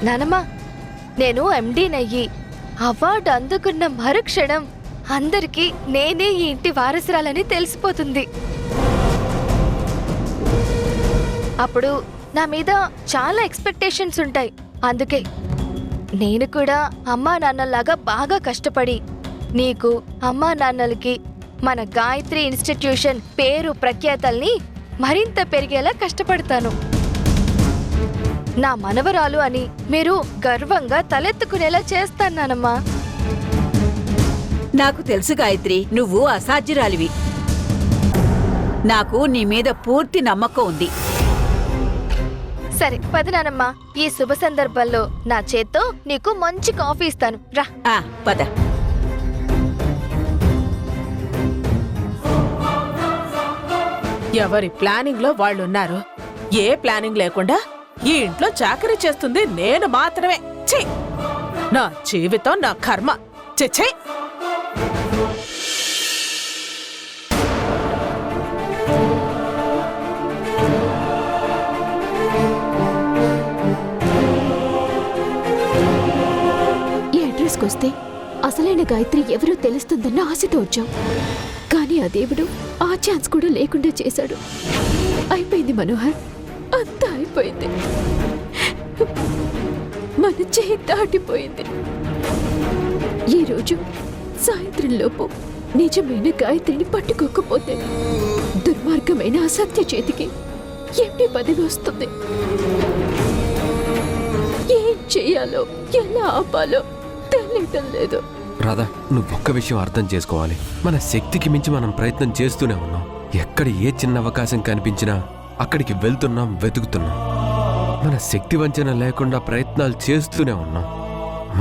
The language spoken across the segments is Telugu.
నానమ్మ, నేను ఎండీనయ్యి అవార్డు అందుకున్న మరుక్షణం అందరికీ నేనే ఈ ఇంటి వారసురాలని తెలిసిపోతుంది. అప్పుడు నా మీద చాలా ఎక్స్పెక్టేషన్స్ ఉంటాయి. అందుకే నేను కూడా అమ్మా నాన్నలాగా బాగా కష్టపడి నీకు, అమ్మా నాన్నలకి, మన గాయత్రి ఇన్స్టిట్యూషన్ పేరు ప్రఖ్యాతల్ని మరింత పెరిగేలా కష్టపడతాను. నా మనవరాలు అని మీరు గర్వంగా తలెత్తుకునేలా చేస్తానమ్మా. నాకు తెలుసు గాయత్రి, నువ్వు అసాధ్యురాలివి. నాకు నీ మీద పూర్తి నమ్మకం ఉంది. సరే పదనానమ్మా, ఈ శుభ సందర్భంలో నా చేత్తో నీకు మంచి కాఫీ ఇస్తాను, రా. పద. ఎవరి ప్లానింగ్ లో వాళ్ళున్నారు. ఏ ప్లానింగ్ లేకుండా ఈ ఇంట్లో చాకరీ చేస్తుంది నేను మాత్రమే. ఛీ! నా జీవితం, నా కర్మ. ఛీ! వస్తే అసలైన గాయత్రి ఎవరో తెలుస్తుందన్న ఆశతో వచ్చాం. కానీ ఆ దేవుడు ఆ ఛాన్స్ కూడా లేకుండా చేశాడు. అయిపోయింది మనోహర్, అంతా అయిపోయింది. మన చేయి దాటిపోయింది. ఈరోజు సాయంత్రం లోపు నిజమైన గాయత్రిని పట్టుకోకపోతే దుర్మార్గమైన అసత్య చేతికి ఎండి పదవి వస్తుంది. ఏం చెయ్యాలో, ఎలా ఆపాలో తెలియటం లేదు. రాధా, నువ్వొక్క విషయం అర్థం చేసుకోవాలి. మన శక్తికి మించి మనం ప్రయత్నం చేస్తూనే ఉన్నాం. ఎక్కడ ఏ చిన్న అవకాశం కనిపించినా అక్కడికి వెళ్తున్నాం, వెతుకుతున్నాం. మన శక్తి వంచన లేకుండా ప్రయత్నాలు చేస్తూనే ఉన్నాం.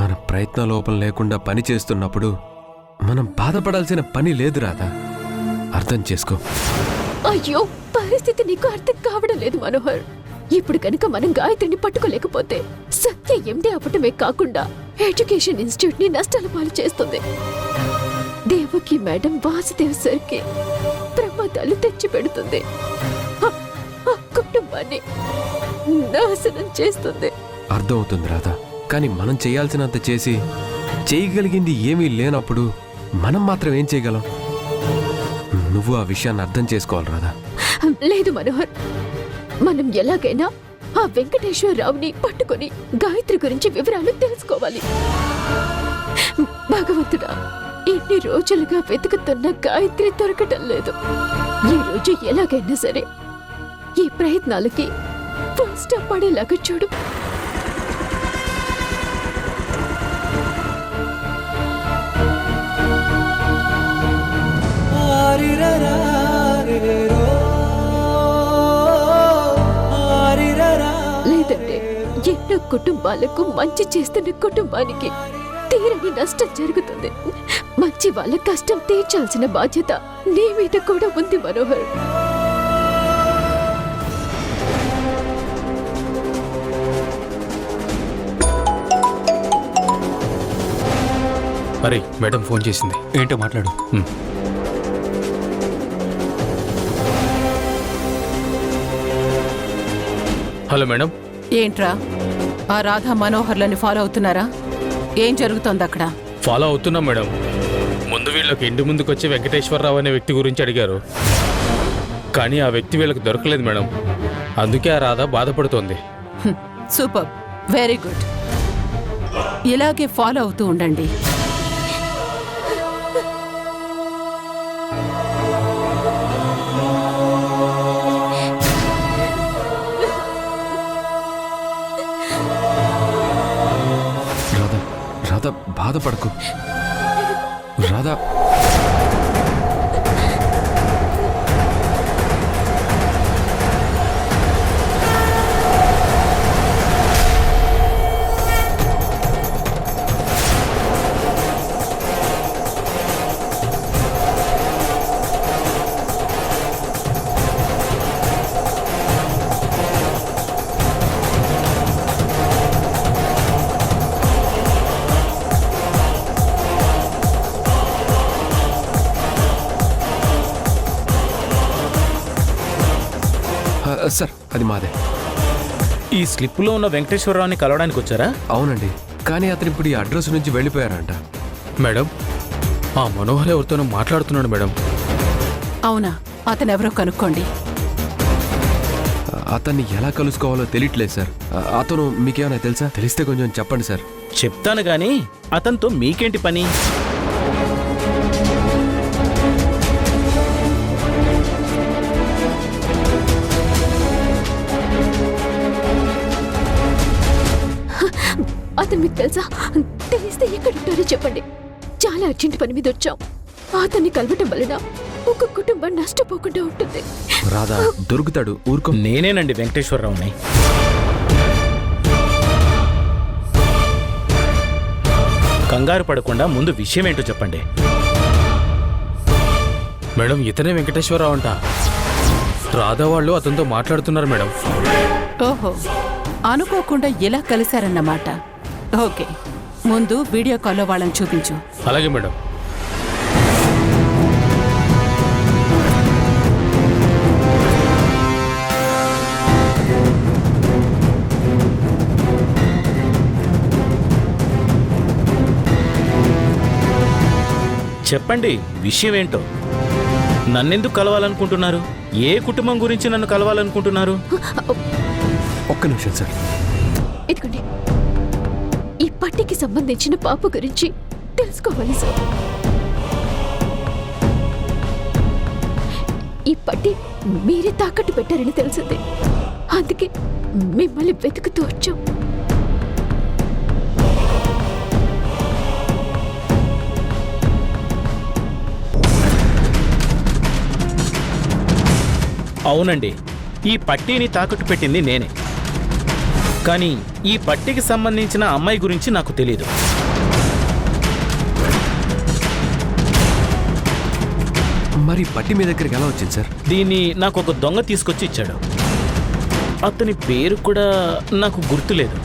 మన ప్రయత్న లోపం లేకుండా పని చేస్తున్నప్పుడు మనం బాధపడాల్సిన పని లేదు రాధా. అర్థం చేసుకో. అయ్యో, పరిస్థితి నీకు అర్థం కావడం లేదు మనోహర్. ఇప్పుడు కనుక మనం గాయత్రిని పట్టుకోలేకపోతే సత్య ఎండి అవ్వటమే కాకుండా ఎడ్యుకేషన్ ఇన్స్టిట్యూట్ ని నష్టాల పాలు చేస్తుంది. దేవకి మేడం వాసుదేవ్ సార్కి ప్రమాదాలు తెచ్చి పెడుతుంది. ఆ కుటుంబాన్ని నాశనం చేస్తుంది. అర్థమవుతుంది రాధా, కానీ మనం చేయాల్సినంత చేసి చేయగలిగింది ఏమీ లేనప్పుడు మనం మాత్రం ఏం చేయగలం? నువ్వు ఆ విషయాన్ని అర్థం చేసుకోవాలి రాధా. లేదు మనోహర్, మనం ఎలాగైనా ఆ వెంకటేశ్వరరావుని పట్టుకొని గాయత్రి గురించి వివరాలు తెలుసుకోవాలి. భగవంతుడా, ఇన్ని రోజులుగా వెతుకుతున్న గాయత్రి దొరకటం లేదు. ఈ రోజు ఎలాగైనా సరే ఈ ప్రయత్నాలకి ఫుల్ స్టాప్ పడేలాగా చూడు. లేదంటే ఎన్నో కుటుంబాలకు మంచి చేస్తున్న కుటుంబానికి తీరని నష్టం జరుగుతుంది. మంచి వాళ్ళ కష్టం తీర్చాల్సిన బాధ్యత నీ మీద కూడా ఉంది మనోహర్. అరే, మేడం ఫోన్ చేసింది. ఏంటో మాట్లాడు. Hello madam. ఏంట్రా, ఆ రాధా మనోహర్లని ఫాలో అవుతున్నారా? ఏం జరుగుతోంది అక్కడ? ఫాలో అవుతున్నాం మేడం. ముందు వీళ్ళకి ఇంటి ముందుకొచ్చి వెంకటేశ్వరరావు అనే వ్యక్తి గురించి అడిగారు. కానీ ఆ వ్యక్తి వీళ్ళకి దొరకలేదు మేడం. అందుకే ఆ రాధ బాధపడుతోంది. Super, very good. ఇలాగే ఫాలో అవుతూ ఉండండి. రాధా, బాధపడకు రాధా. సార్, అది మాదే. ఈ స్లిప్లో ఉన్న వెంకటేశ్వరరావుని కలవడానికి వచ్చారా? అవునండి, కానీ అతను ఇప్పుడు ఈ అడ్రస్ నుంచి వెళ్ళిపోయారంట. మేడం, ఆ మనోహర్ ఎవరితోనో మాట్లాడుతున్నాడు మేడం. అవునా? అతనెవరో కనుక్కోండి. అతన్ని ఎలా కలుసుకోవాలో తెలియట్లేదు సార్. అతను మీకేమైనా తెలుసా? తెలిస్తే కొంచెం చెప్పండి సార్. చెప్తాను గాని అతనితో మీకేంటి పని? అతను మీకు తెలుసా? తెలిస్తే ఎక్కడుంటారో చెప్పండి. చాలా అర్జెంట్ పని మీద వచ్చాం. అతన్ని కలవటం వలన ఒక కుటుంబం నష్టపోకుండా ఉంటుంది. రాధా దొరుకుతాడు, ఊరుకో. నేనేనండి వెంకటేశ్వరరావుని. కంగారు పడకుండా ముందు విషయం ఏంటో చెప్పండి. మేడం, ఇతనే వెంకటేశ్వరరావు అంట. రాధా వాళ్ళు అతనితో మాట్లాడుతున్నారు మేడం. ఓహో, అనుకోకుండా ఇలా కలిశారన్నమాట. ఓకే, ముందు వీడియో కాల్లో వాళ్ళని చూపించు. అలాగే మేడం. చెప్పండి విషయం ఏంటో. నన్నెందుకు కలవాలనుకుంటున్నారు? ఏ కుటుంబం గురించి నన్ను కలవాలనుకుంటున్నారు? ఒక్క నిమిషం సార్. ఇదిగోండి, ఈ పట్టికి సంబంధించిన పాప గురించి తెలుసుకోవాలి సార్. ఈ పట్టి మీరే తాకట్టు పెట్టారని తెలిసింది. అందుకే మిమ్మల్ని వెతుకుతూ వచ్చాం. అవునండి, ఈ పట్టీని తాకట్టు పెట్టింది నేనే. కానీ ఈ పట్టీకి సంబంధించిన అమ్మాయి గురించి నాకు తెలీదు. మరి పట్టి మీ దగ్గరికి ఎలా వచ్చింది సార్? దీన్ని నాకు ఒక దొంగ తీసుకొచ్చి ఇచ్చాడు. అతని పేరు కూడా నాకు గుర్తులేదు,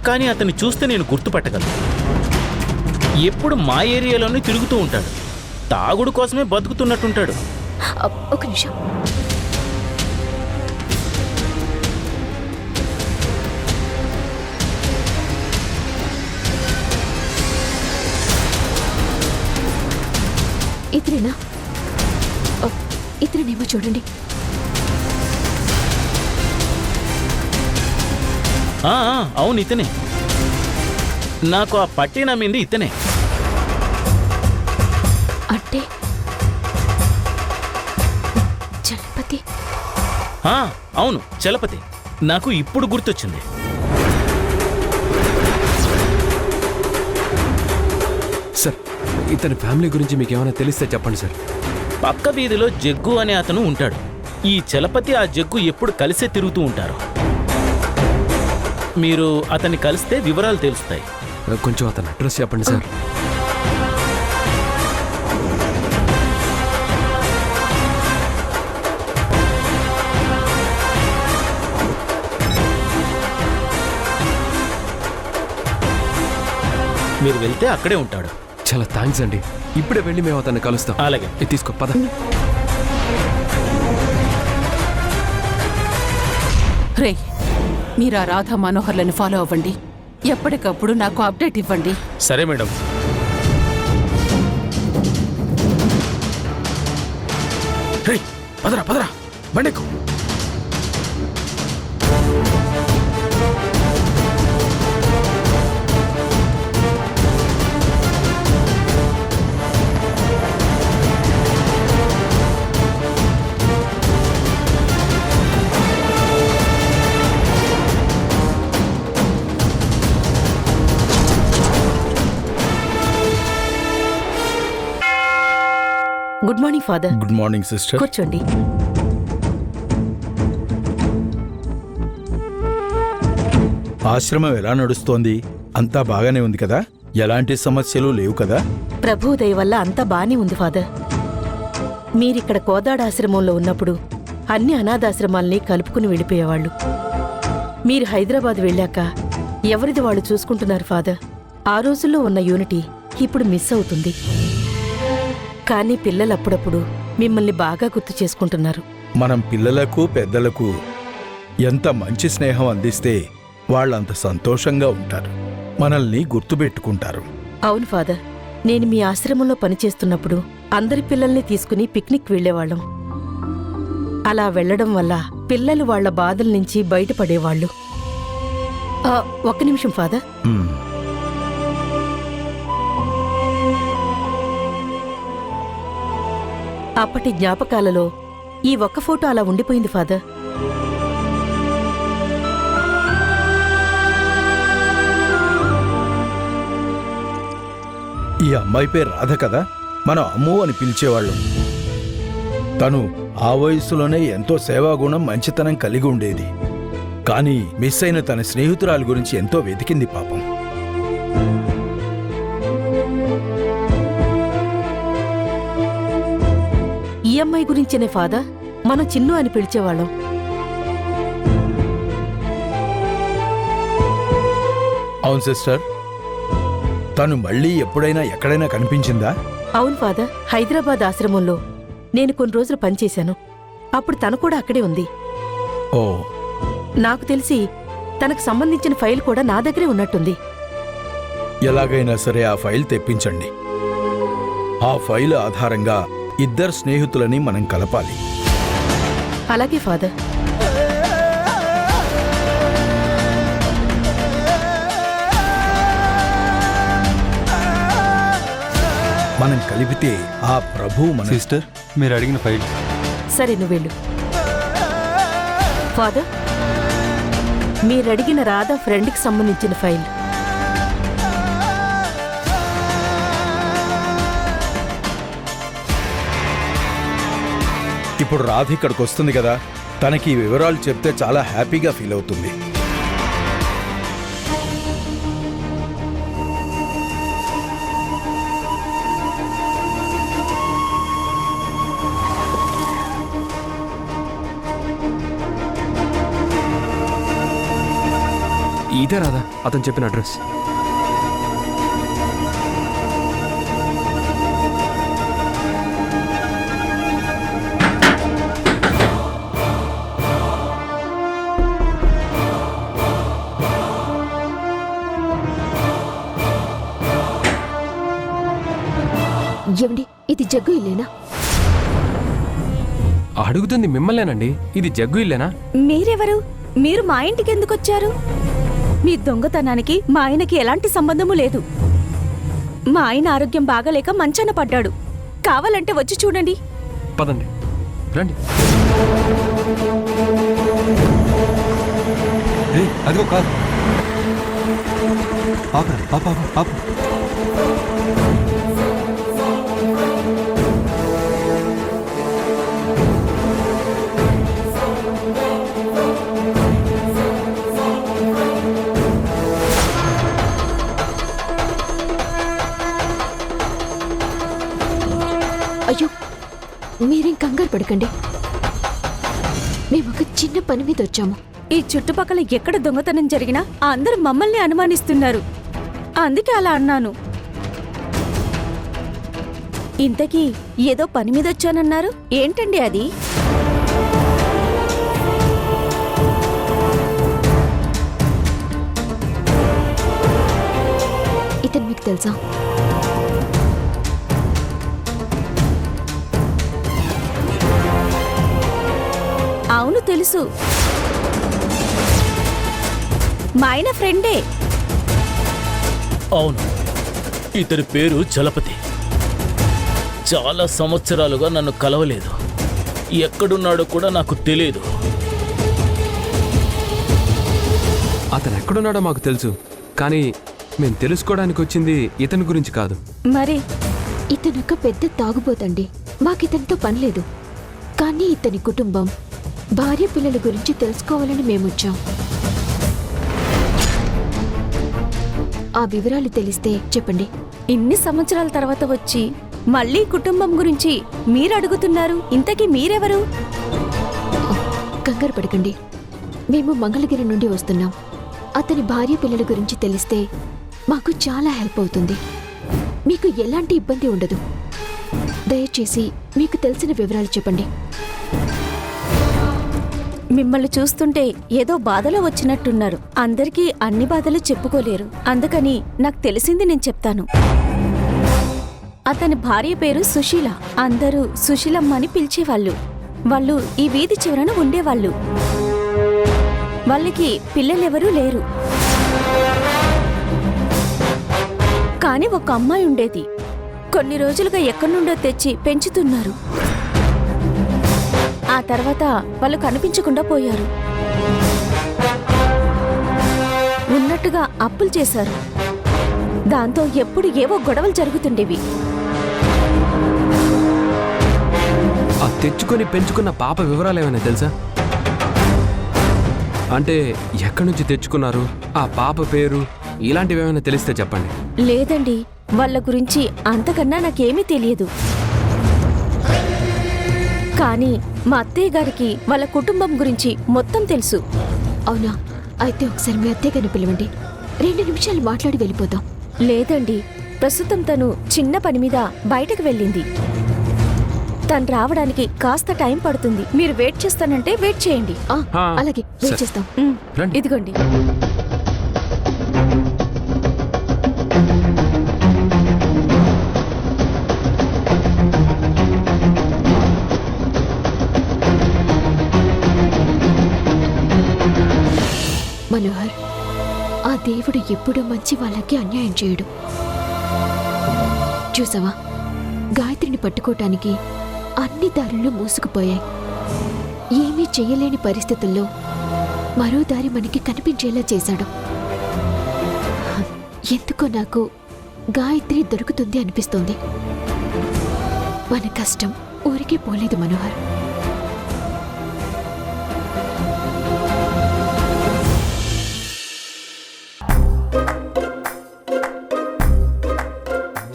కానీ అతన్ని చూస్తే నేను గుర్తుపట్టగలను. ఎప్పుడు మా ఏరియాలోనే తిరుగుతూ ఉంటాడు. తాగుడు కోసమే బతుకుతున్నట్టుంటాడు. ఒక నిమిషం. ఇతనేనా? ఇతనేమో చూడండి. అవును, ఇతనే. నాకు ఆ పట్టీ నమ్మింది ఇతనే. అంటే చలపతి? అవును, చలపతి. నాకు ఇప్పుడు గుర్తొచ్చింది. సార్, ఇతని ఫ్యామిలీ గురించి మీకు ఏమైనా తెలిస్తే చెప్పండి సార్. పక్క వీధిలో జగ్గు అనే అతను ఉంటాడు. ఈ చలపతి ఆ జగ్గు ఎప్పుడు కలిసే తిరుగుతూ ఉంటారు. మీరు అతన్ని కలిస్తే వివరాలు తెలుస్తాయి. కొంచెం అతని అడ్రస్ చెప్పండి సార్. మీరు వెళ్తే అక్కడే ఉంటాడు. చాలా థ్యాంక్స్ అండి. ఇప్పుడే వెళ్ళి మేము అతన్ని కలుస్తాం. అలాగే. ఇది తీసుకో, పద. రే, మీరు ఆ రాధా మనోహర్లను ఫాలో అవ్వండి. ఎప్పటికప్పుడు నాకు అప్డేట్ ఇవ్వండి. సరే మేడం. పదరా పదరా, బండెక్కు. Good morning father. Good morning sister. కూర్చోండి. ఆశ్రమం ఎలా నడుస్తోంది? అంతా బాగానే ఉంది కదా? ఎలాంటి సమస్యలు లేవు కదా? ప్రభువు దయ వల్ల అంతా బానే ఉంది ఫాదర్. మీరిక్కడ కోదాడ ఆశ్రమంలో ఉన్నప్పుడు అన్ని అనాథాశ్రమాల్ని కలుపుకుని వెళ్ళిపోయేవాళ్ళు. మీరు హైదరాబాద్ వెళ్ళాక ఎవరిది వాళ్ళు చూసుకుంటున్నారు ఫాదర్. ఆ రోజుల్లో ఉన్న యూనిటీ ఇప్పుడు మిస్ అవుతుంది. కానీ పిల్లలు అప్పుడప్పుడు మిమ్మల్ని బాగా గుర్తు చేసుకుంటున్నారు. మనం పిల్లలకు పెద్దలకు ఎంత మంచి స్నేహం అందిస్తే వాళ్ళంత సంతోషంగా ఉంటారు, మనల్ని గుర్తుపెట్టుకుంటారు. అవును ఫాదర్, నేను మీ ఆశ్రమంలో పనిచేస్తున్నప్పుడు అందరి పిల్లల్ని తీసుకుని పిక్నిక్ వెళ్లేవాళ్ళం. అలా వెళ్లడం వల్ల పిల్లలు వాళ్ల బాధల నుంచి బయటపడేవాళ్లు. ఒక్క నిమిషం ఫాదర్. మ్మ్. అప్పటి జ్ఞాపకాలలో ఈ ఒక్క ఫోటో అలా ఉండిపోయింది ఫాదర్. ఈ అమ్మాయి పేరు రాధ కదా, మనం అమ్ము అని పిలిచేవాళ్ళం. తను ఆ వయసులోనే ఎంతో సేవాగుణం, మంచితనం కలిగి ఉండేది. కానీ మిస్ అయిన తన స్నేహితురాలి గురించి ఎంతో వెతికింది పాపం. ఈ అమ్మాయి గురించేనే ఫాదర్ మనం చిన్ను అని పిలిచేవాళ్ళం. అవును సిస్టర్, తను మళ్ళీ ఎప్పుడైనా ఎక్కడైనా కనిపించిందా? అవును ఫాదర్, హైదరాబాద్ ఆశ్రమంలో నేను కొన్ని రోజులు పనిచేశాను. అప్పుడు తను కూడా అక్కడే ఉంది. ఓ, నాకు తెలిసి తనకు సంబంధించిన ఫైల్ కూడా నా దగ్గరే ఉన్నట్టుంది. ఎలాగైనా సరే ఆ ఫైల్ తెప్పించండి. ఆ ఫైల్ ఆధారంగా ఇద్దరు స్నేహితులని మనం కలపాలి. అలాగే ఫాదర్. మనం కలిపితే ఆ ప్రభు మన సిస్టర్, మీరు అడిగిన ఫైల్. సరే నువ్వు వెళ్ళు. ఫాదర్, మీరడిగిన రాధా ఫ్రెండ్కి సంబంధించిన ఫైల్. ఇప్పుడు రాధ ఇక్కడికి వస్తుంది కదా, తనకి ఈ వివరాలు చెప్తే చాలా హ్యాపీగా ఫీల్ అవుతుంది. ఇదే రాదా అతను చెప్పిన అడ్రస్? ఏమండి, ఇది జగ్గు ఇల్లేనా? అడుగుతుంది మిమ్మల్నేనండి. ఇది జగ్గు ఇల్లేనా? మీరెవరు? మీరు మా ఇంటికి ఎందుకు వచ్చారు? మీ దొంగతనానికి మా ఆయనకి ఎలాంటి సంబంధము లేదు. మా ఆయన ఆరోగ్యం బాగలేక మంచాన పడ్డాడు. కావాలంటే వచ్చి చూడండి. పదండి, రండి. అదిగో కాదు, ఆపరా, ఆపు, ఆపు, ఆపు. అయ్యో, మీరేం కంగారు పడకండి. మేము ఒక చిన్న పని మీద వచ్చాము. ఈ చుట్టుపక్కల ఎక్కడ దొంగతనం జరిగినా అందరూ మమ్మల్ని అనుమానిస్తున్నారు. అందుకే అలా అన్నాను. ఇంతకీ ఏదో పని మీద వచ్చానన్నారు, ఏంటండి అది? ఇతను మీకు తెలుసా? అవును, తెలుసు. మా ఆయన ఫ్రెండే. అవును, ఇతని పేరు చలపతి. చాలా సంవత్సరాలుగా నన్ను కలవలేదు. ఎక్కడున్నాడో కూడా నాకు తెలియదు. అతను ఎక్కడున్నాడో మాకు తెలుసు, కానీ మేము తెలుసుకోవడానికి వచ్చింది ఇతని గురించి కాదు. మరి ఇతనొక పెద్ద తాగుబోతండి. మాకితనితో పని లేదు. కానీ ఇతని కుటుంబం, భార్య పిల్లల గురించి తెలుసుకోవాలని మేమొచ్చాం. ఆ వివరాలు తెలిస్తే చెప్పండి. ఇన్ని సంవత్సరాల తర్వాత వచ్చి మళ్ళీ కుటుంబం గురించి మీరు అడుగుతున్నారు. ఇంతకీ మీరెవరు? కంగారు పడకండి, మేము మంగళగిరి నుండి వస్తున్నాం. అతని భార్య పిల్లల గురించి తెలిస్తే మాకు చాలా హెల్ప్ అవుతుంది. మీకు ఎలాంటి ఇబ్బంది ఉండదు. దయచేసి మీకు తెలిసిన వివరాలు చెప్పండి. మిమ్మల్ని చూస్తుంటే ఏదో బాధలో వచ్చినట్టున్నారు. అందరికీ అన్ని బాధలు చెప్పుకోలేరు. అందుకని నాకు తెలిసింది నేను చెప్తాను. అతని భార్య పేరు సుశీల. అందరూ సుశీలమ్మ అని పిలిచేవాళ్ళు. వాళ్ళు ఈ వీధి చివరన ఉండేవాళ్ళు. వాళ్ళకి పిల్లలెవరూ లేరు. కానీ ఒక అమ్మాయి ఉండేది. కొన్ని రోజులుగా ఎక్కడి నుండో తెచ్చి పెంచుతున్నారు. ఆ తర్వాత వాళ్ళు కనిపించకుండా పోయారు. ఉన్నట్టుగా అప్పులు చేశారు. దాంతో ఎప్పుడు ఏవో గొడవలు జరుగుతుండేవి. ఆ తెచ్చుకొని పెంచుకున్న పాప వివరాలు ఏమైనా తెలుసా? అంటే ఎక్కడి నుంచి తెచ్చుకున్నారు, ఆ పాప పేరు, ఇలాంటివి ఏమైనా తెలిస్తే చెప్పండి. లేదండి, వాళ్ళ గురించి అంతకన్నా నాకేమీ తెలియదు. కానీ మా అత్తయ్య గారికి వాళ్ళ కుటుంబం గురించి మొత్తం తెలుసు. అవునా? అయితే ఒకసారి మీ అత్తయ్య గారిని పిలవండి. 2 నిమిషాలు మాట్లాడి వెళ్ళిపోతాం. లేదండి, ప్రస్తుతం తను చిన్న పని మీద బయటకు వెళ్ళింది. తను రావడానికి కాస్త టైం పడుతుంది. మీరు వెయిట్ చేస్తానంటే వెయిట్ చేయండి. అలాగే వెయిట్ చేస్తాం. రండి. ఇదిగోండి. మనోహర్, ఆ దేవుడు ఎప్పుడూ మంచి వాళ్ళకి అన్యాయం చేయడు. చూసావా, గాయత్రిని పట్టుకోవటానికి అన్ని దారులు మూసుకుపోయాయి. ఏమీ చెయ్యలేని పరిస్థితుల్లో మరో దారి మనకి కనిపించేలా చేశాడు. ఎందుకో నాకు గాయత్రి దొరుకుతుంది అనిపిస్తోంది. మన కష్టం ఊరికే పోలేదు మనోహర్.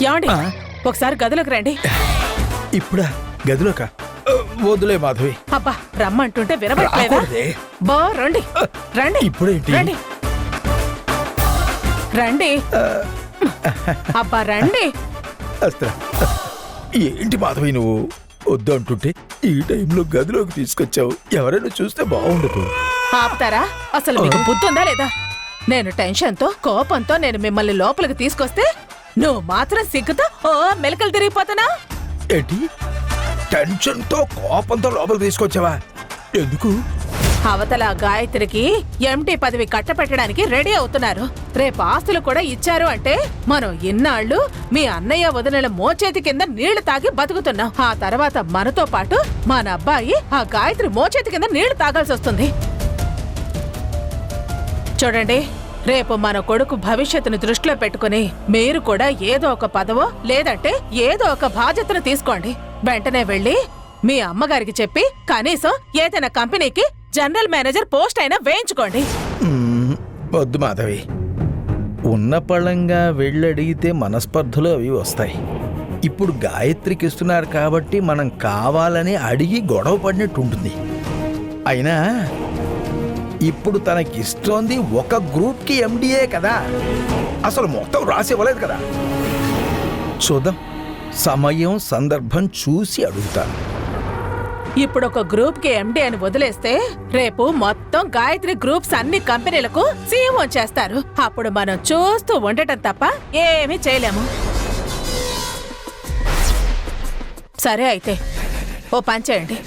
ఏమండి, ఒకసారి గదిలోకి రండి. ఇప్పుడా గదిలోక? వదిలే మాధవి. అబ్బా, రమ్మంటుంటే వినబడలేదా? రాకూడదే. బా రండి రండి. ఇప్పుడేంటి? రండి రండి. అబ్బా రండి. అస్త్రా, ఏంటి మాధవి నువ్వు వద్దు అంటుంటే ఈ టైంలో గదిలోకి తీసుకొచ్చావు? ఎవరైనా చూస్తే బాగుండదు. ఆపుతారా? అసలు మీకు బుద్ధుందా లేదా? నేను టెన్షన్తో కోపంతో నేను మిమ్మల్ని లోపలికి తీసుకొస్తే నువ్వు మాత్రం సిగ్గుతో ఓ మెలకలు తిరిగిపోతానా? ఏంటి? టెన్షన్తో కోపంతో లోపలికి తీసుకొచ్చావా? ఎందుకు? అవతల గాయత్రికి ఎండి పదవి కట్టపెట్టడానికి రెడీ అవుతున్నారు. రేపు ఆస్తులు కూడా ఇచ్చారు అంటే మనం ఇన్నాళ్ళు మీ అన్నయ్య వదినల మోచేతి కింద నీళ్లు తాగి బతుకుతున్నాం. ఆ తర్వాత మనతో పాటు మన అబ్బాయి ఆ గాయత్రి మోచేతి కింద నీళ్లు తాగాల్సి వస్తుంది. చూడండి, రేపు మన కొడుకు భవిష్యత్తును దృష్టిలో పెట్టుకుని మీరు కూడా ఏదో ఒక పదవో లేదంటే ఏదో ఒక బాధ్యతను తీసుకోండి. వెంటనే వెళ్ళి మీ అమ్మగారికి చెప్పి కనీసం ఏదైనా కంపెనీకి జనరల్ మేనేజర్ పోస్ట్ అయినా వేయించుకోండి. వద్దు మాధవి, ఉన్న పళంగా వెళ్ళడిగితే మనస్పర్ధలు అవి వస్తాయి. ఇప్పుడు గాయత్రికి ఇస్తున్నారు కాబట్టి మనం కావాలని అడిగి గొడవ పడినట్టు ఉంటుంది. అయినా ఇప్పుడు తనకిస్తోంది ఒక గ్రూప్కి ఎండిఏ కదా, అసలు మొత్తం రాసి ఇవ్వలేదు కదా. చూద్దాం, సమయం సందర్భం చూసి అడుగుతాను. ఇప్పుడు ఒక గ్రూప్ కి ఎండి అని వదిలేస్తే రేపు మొత్తం గాయత్రి గ్రూప్స్ అన్ని కంపెనీలకు సీఎం చేస్తారు. అప్పుడు మనం చూస్తూ ఉండటం తప్ప ఏమీ చేయలేము. సరే అయితే ఓ పని చేయండి.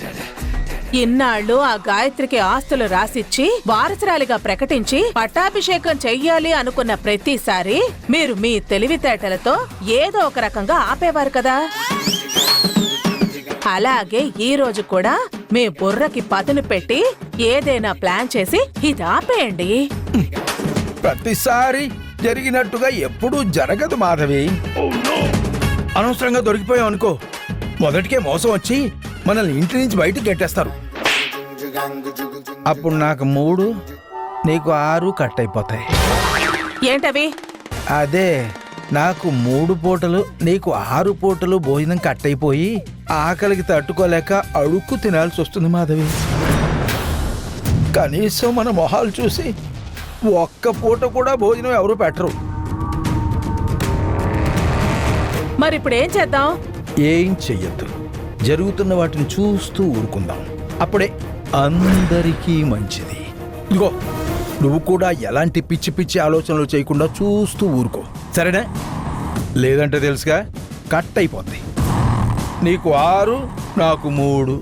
ఇన్నాళ్ళు ఆ గాయత్రికి ఆస్తులు రాసిచ్చి వారసురాలిగా ప్రకటించి పట్టాభిషేకం చెయ్యాలి అనుకున్న ప్రతిసారి మీరు మీ తెలివితేటలతో ఏదో ఒక రకంగా ఆపేవారు కదా. అలాగే ఈ రోజు కూడా మీ బుర్రకి పదును పెట్టి ఏదైనా ప్లాన్ చేసి ఇది ఆపేయండి. ప్రతిసారి జరిగినట్టుగా ఎప్పుడూ జరగదు మాధవి. అనవసరంగా దొరికిపోయాం అనుకో, మొదటికే మోసం వచ్చి మనల్ని ఇంటి నుంచి బయటికి గెట్టేస్తారు. అప్పుడు నాకు 3, నీకు 6 కట్ అయిపోతాయి. ఏంటవి? అదే, నాకు 3 పూటలు నీకు 6 పూటలు భోజనం కట్ అయిపోయి ఆకలికి తట్టుకోలేక అడుక్కు తినాల్సి వస్తుంది మాధవి. కనీసం మన మొహాలు చూసి ఒక్క పూట కూడా భోజనం ఎవరు పెట్టరు. మరి ఇప్పుడు ఏం చేద్దాం? ఏం చెయ్యొద్దు, జరుగుతున్న వాటిని చూస్తూ ఊరుకుందాం. అప్పుడే అందరికీ మంచిది. ఇదిగో నువ్వు కూడా ఎలాంటి పిచ్చి పిచ్చి ఆలోచనలు చేయకుండా చూస్తూ ఊరుకో, సరేనా? లేదంటే తెలుసుగా కట్ అయిపోద్ది. నీకు 6, నాకు 3.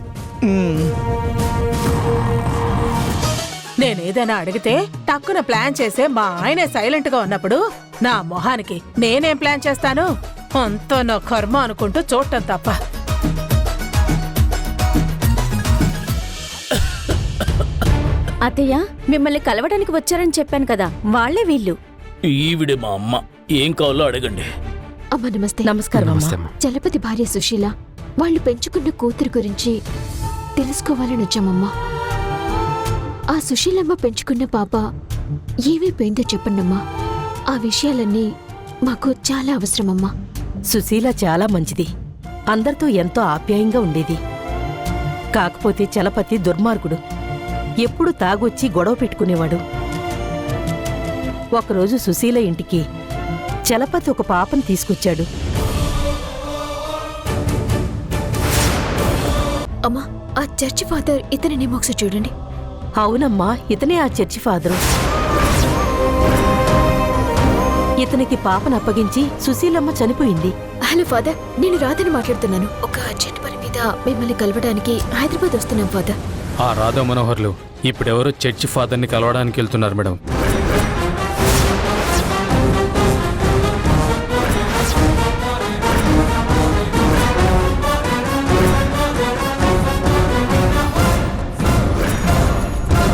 నేనేదైనా అడిగితే టక్కున ప్లాన్ చేసే మా ఆయనే సైలెంట్ గా ఉన్నప్పుడు నా మొహానికి నేనేం ప్లాన్ చేస్తాను? అంతా నా కర్మ అనుకుంటూ చూడటం తప్ప. అత్తయ్య మిమ్మల్ని కలవడానికి వచ్చారని చెప్పాను కదా, వాళ్లే వీళ్ళు. ఈవిడే మా అమ్మ. ఏం కావాలో అడగండి. అమ్మ నమస్తే. నమస్కారం నమస్తే అమ్మా. అమ్మా. చలపతి భార్య సుశీల వాళ్ళు పెంచుకున్న కూతురు గురించి తెలుసుకోవాలని వచ్చామమ్మా. ఆ సుశీలమ్మ పెంచుకున్న పాప ఏమైపోయిందో చెప్పండమ్మా. ఆ విషయాలన్నీ మాకు చాలా అవసరమమ్మా. సుశీల చాలా మంచిది, అందరితో ఎంతో ఆప్యాయంగా ఉండేది. కాకపోతే చలపతి దుర్మార్గుడు, ఎప్పుడు తాగొచ్చి గొడవ పెట్టుకునేవాడు. ఒకరోజు సుశీల ఇంటికి చలపతి ఒక పాపను తీసుకొచ్చాడు. అమ్మా, ఆ చర్చి ఫాదర్ ఇతనినేమో ఒకసారి చూడండి. అవునమ్మా, ఇతనే ఆ చర్చి ఫాదరు. ఇతనికి పాపను అప్పగించి సుశీలమ్మ చనిపోయింది. హలో ఫాదర్, నేను రాధని మాట్లాడుతున్నాను. ఒక అర్జెంట్ పని మీద మిమ్మల్ని కలవడానికి హైదరాబాద్ వస్తున్నాం ఫాదర్. ఆ రాధా మనోహర్లు ఇప్పుడెవరో చర్చి ఫాదర్ని కలవడానికి వెళ్తున్నారు మేడం.